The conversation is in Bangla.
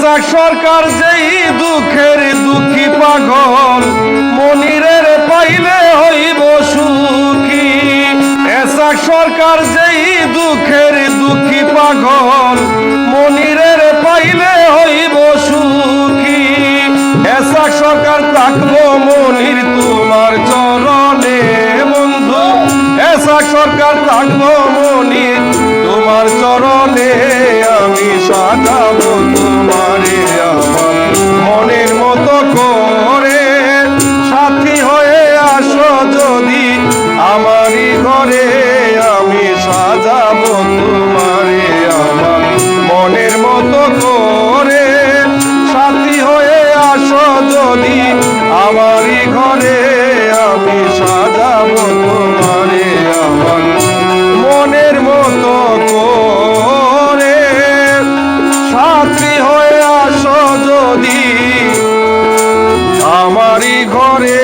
এসাক সরকার যেই দুঃখের দুঃখী পাগল, মনিরের পাইলে হইব সুখী। এসাক সরকার যেই দুঃখের দুঃখী পাগল, মনিরের পাইলে হইব সুখী। এসাক সরকার থাকবো মনির তোমার চরণে বন্ধু, এসাক সরকার থাকবো মনির তোমার চরণে। আমি সাজাবো তোমারে আমার মনের মতো করে, সাথী হয়ে আসো যদি আমারই ঘরে। আমি সাজাবো তোমারে আমার মনের মতো করে, সাথী হয়ে আসো যদি আমারই ঘরে। আমি সাজাবো তোমারে আমার মনের মতো করে, সাথী হয়ে আসো যদি আমারই ঘরে।